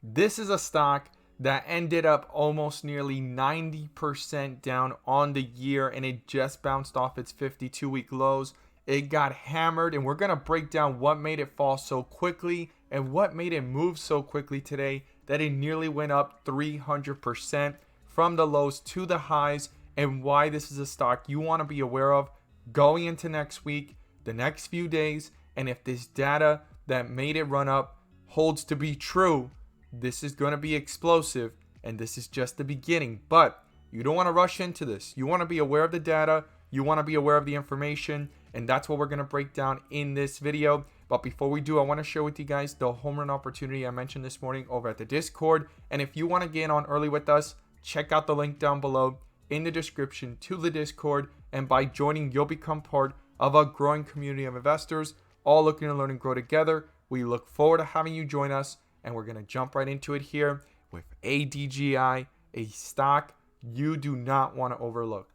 This is a stock that ended up almost nearly 90% down on the year, and it just bounced off its 52-week lows. It got hammered, and we're going to break down what made it fall so quickly and what made it move so quickly today that it nearly went up 300% from the lows to the highs, and why this is a stock you want to be aware of going into next week, the next few days. And if this data that made it run up holds to be true, this is going to be explosive, and this is just the beginning. But you don't want to rush into this. You want to be aware of the data. You want to be aware of the information, and that's what we're going to break down in this video. But before we do, I want to share with you guys the home run opportunity I mentioned this morning over at the Discord. And if you want to get on early with us, check out the link down below in the description to the Discord. And by joining, you'll become part of a growing community of investors, all looking to learn and grow together. We look forward to having you join us, and we're going to jump right into it here with ADGI, a stock you do not want to overlook.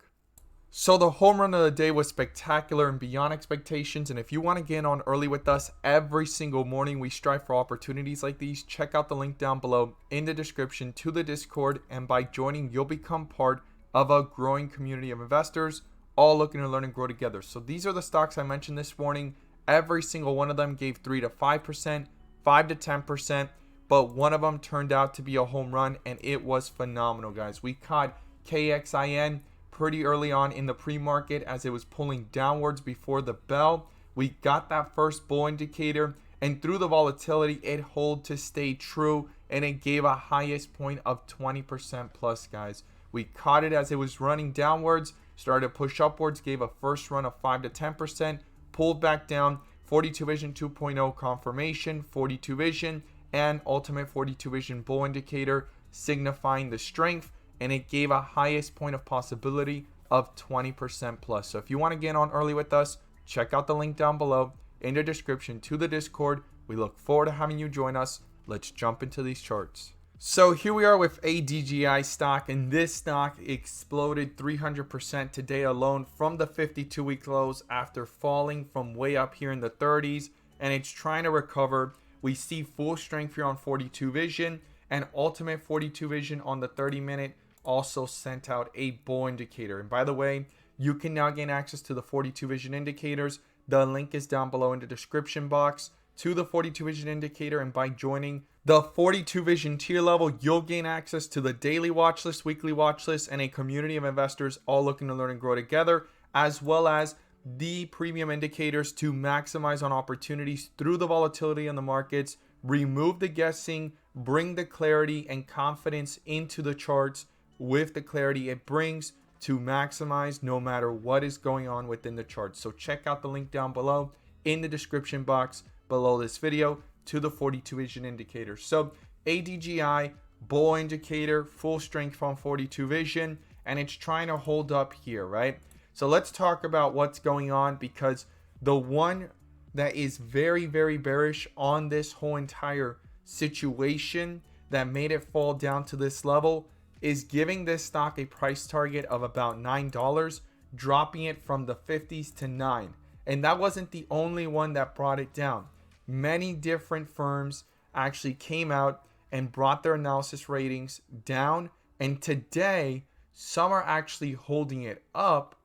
So the home run of the day was spectacular and beyond expectations. And if you want to get on early with us every single morning, we strive for opportunities like these. Check out the link down below in the description to the Discord. And by joining, you'll become part of a growing community of investors, all looking to learn and grow together. So these are the stocks I mentioned this morning. Every single one of them gave 3 to 5%, 5 to 10%. But one of them turned out to be a home run, and it was phenomenal, guys. We caught KXIN pretty early on in the pre-market as it was pulling downwards before the bell. We got that first bull indicator, and through the volatility, it held to stay true, and it gave a highest point of 20% plus, guys. We caught it as it was running downwards, started to push upwards, gave a first run of 5 to 10%, pulled back down, 42 Vision 2.0 confirmation, 42 Vision, and ultimate 42 Vision bull indicator signifying the strength, and it gave a highest point of possibility of 20% plus. So if you want to get on early with us, check out the link down below in the description to the Discord. We look forward to having you join us. Let's jump into these charts. So here we are with ADGI stock, and this stock exploded 300% today alone from the 52-week lows after falling from way up here in the 30s, and it's trying to recover. We see full strength here on 42 Vision, and ultimate 42 Vision on the 30-minute also sent out a bull indicator. And by the way, you can now gain access to the 42 Vision indicators. The link is down below in the description box to the 42 Vision indicator, and by joining the 42 Vision tier level, you'll gain access to the daily watch list, weekly watch list, and a community of investors all looking to learn and grow together, as well as the premium indicators to maximize on opportunities through the volatility in the markets, remove the guessing, bring the clarity and confidence into the charts with the clarity it brings to maximize no matter what is going on within the chart. So check out the link down below in the description box below this video to the 42 Vision indicator. So ADGI bull indicator, full strength on 42 Vision, and it's trying to hold up here, right? So let's talk about what's going on, because the one that is very, very bearish on this whole entire situation that made it fall down to this level is giving this stock a price target of about $9, dropping it from the 50s to 9. And that wasn't the only one that brought it down. Many different firms actually came out and brought their analysis ratings down. And today, some are actually holding it up,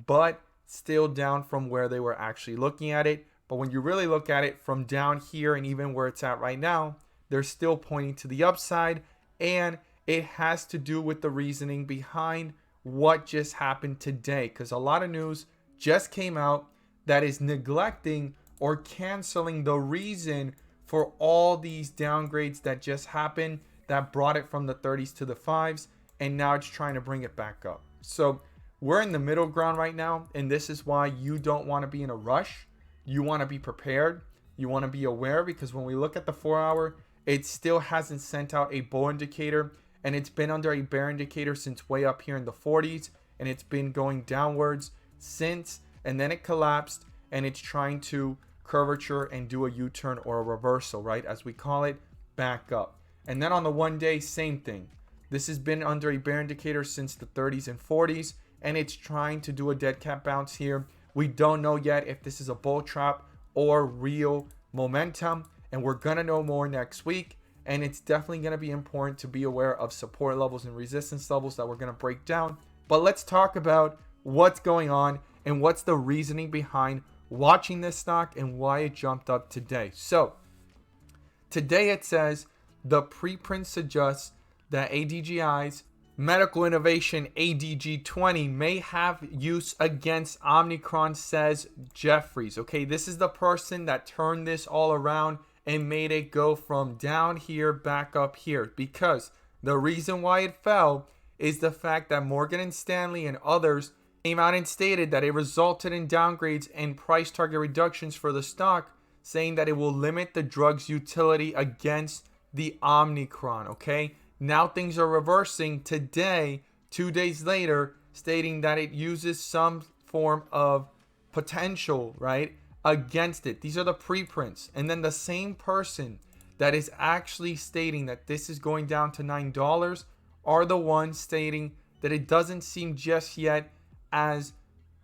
but still down from where they were actually looking at it. But when you really look at it from down here and even where it's at right now, they're still pointing to the upside. And it has to do with the reasoning behind what just happened today, because a lot of news just came out that is neglecting or canceling the reason for all these downgrades that just happened that brought it from the 30s to the 5s, and now it's trying to bring it back up. So we're in the middle ground right now, and this is why you don't want to be in a rush. You want to be prepared. You want to be aware, because when we look at the 4-hour, it still hasn't sent out a bull indicator, and it's been under a bear indicator since way up here in the 40s, and it's been going downwards since, and then it collapsed, and it's trying to curvature and do a U-turn or a reversal, right, as we call it, back up. And then on the 1 day, same thing. This has been under a bear indicator since the 30s and 40s, and it's trying to do a dead cat bounce here. We don't know yet if this is a bull trap or real momentum, and we're gonna know more next week. and it's definitely going to be important to be aware of support levels and resistance levels that we're going to break down. But let's talk about what's going on and what's the reasoning behind watching this stock and why it jumped up today. So today it says the preprint suggests that ADGI's Medical Innovation ADG20 may have use against Omicron, says Jeffries. Okay, this is the person that turned this all around and made it go from down here back up here, because the reason why it fell is the fact that Morgan Stanley and others came out and stated that it resulted in downgrades and price target reductions for the stock, saying that it will limit the drug's utility against the Omicron. Okay, now things are reversing today, 2 days later, stating that it uses some form of potential, right, against it. These are the preprints. And then the same person that is actually stating that this is going down to $9 are the ones stating that it doesn't seem just yet as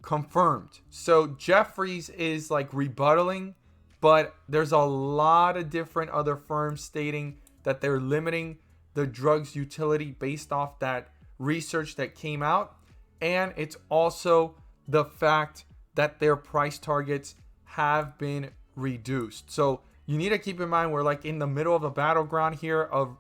confirmed. So Jeffries is like rebuttaling, but there's a lot of different other firms stating that they're limiting the drug's utility based off that research that came out. And it's also the fact that their price targets have been reduced. So you need to keep in mind we're like in the middle of a battleground here of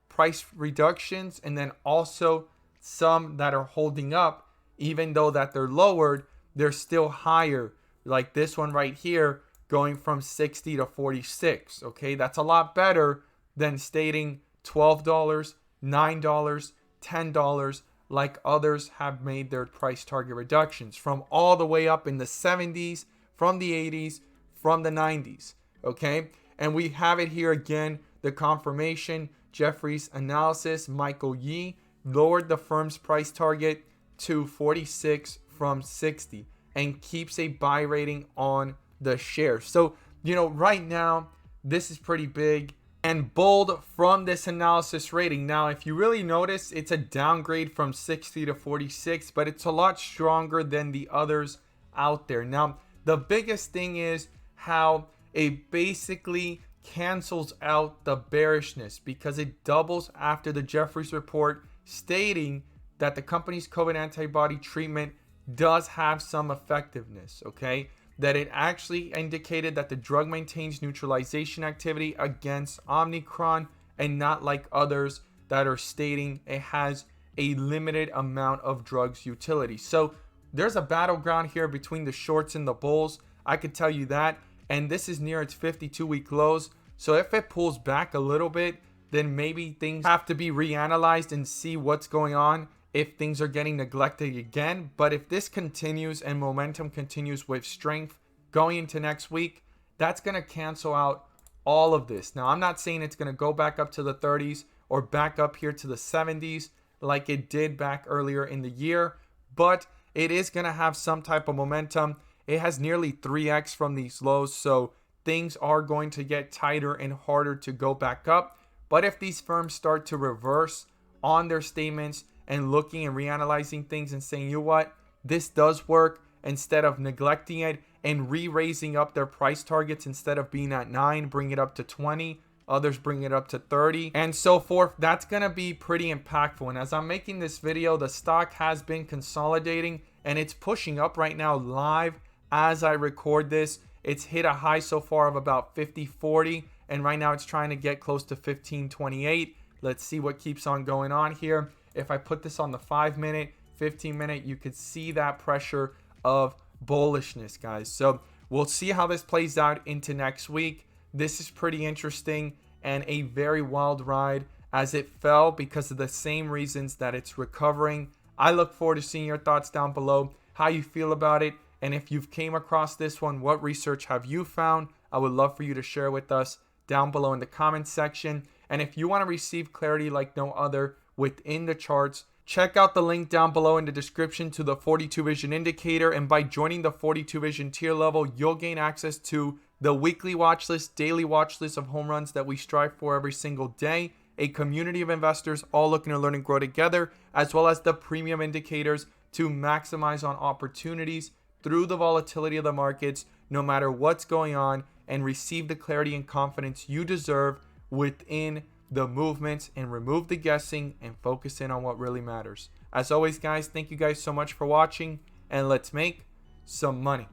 price reductions, and then also some that are holding up. Even though that they're lowered, they're still higher, like this one right here going from 60 to 46. Okay, that's a lot better than stating $12, $9, $10 like others have made their price target reductions from all the way up in the 70s, from the 80s, from the 90s. Okay, and we have it here again, the confirmation. Jeffries analysis, Michael Yee lowered the firm's price target to 46 from 60 and keeps a buy rating on the share. So, you know, right now, this is pretty big and bold from this analysis rating. Now, if you really notice, it's a downgrade from 60 to 46, but it's a lot stronger than the others out there. Now, the biggest thing is how it basically cancels out the bearishness, because it doubles after the Jeffries report stating that the company's COVID antibody treatment does have some effectiveness, okay? That it actually indicated that the drug maintains neutralization activity against Omicron, and not like others that are stating it has a limited amount of drugs utility. So there's a battleground here between the shorts and the bulls, I could tell you that. And this is near its 52-week lows. So if it pulls back a little bit, then maybe things have to be reanalyzed and see what's going on if things are getting neglected again. But if this continues and momentum continues with strength going into next week, that's going to cancel out all of this. Now, I'm not saying it's going to go back up to the 30s or back up here to the 70s like it did back earlier in the year, but it is going to have some type of momentum. It has nearly 3x from these lows, so things are going to get tighter and harder to go back up. But if these firms start to reverse on their statements and looking and reanalyzing things and saying, you know what, this does work, instead of neglecting it and re-raising up their price targets, instead of being at 9, bring it up to 20, others bring it up to 30 and so forth, that's going to be pretty impactful. And as I'm making this video, the stock has been consolidating and it's pushing up right now live as I record this. It's hit a high so far of about 50.40, and right now it's trying to get close to 15.28. Let's see what keeps on going on here. If I put this on the 5-minute, 15-minute, you could see that pressure of bullishness, guys. So we'll see how this plays out into next week. This is pretty interesting and a very wild ride as it fell because of the same reasons that it's recovering. I look forward to seeing your thoughts down below, how you feel about it. And if you've came across this one, what research have you found? I would love for you to share with us down below in the comments section. And if you want to receive clarity like no other within the charts, check out the link down below in the description to the 42 Vision indicator. And by joining the 42 Vision tier level, you'll gain access to the weekly watch list, daily watch list of home runs that we strive for every single day, a community of investors all looking to learn and grow together, as well as the premium indicators to maximize on opportunities through the volatility of the markets, no matter what's going on, and receive the clarity and confidence you deserve within the movements and remove the guessing and focus in on what really matters. As always, guys, thank you guys so much for watching, and let's make some money.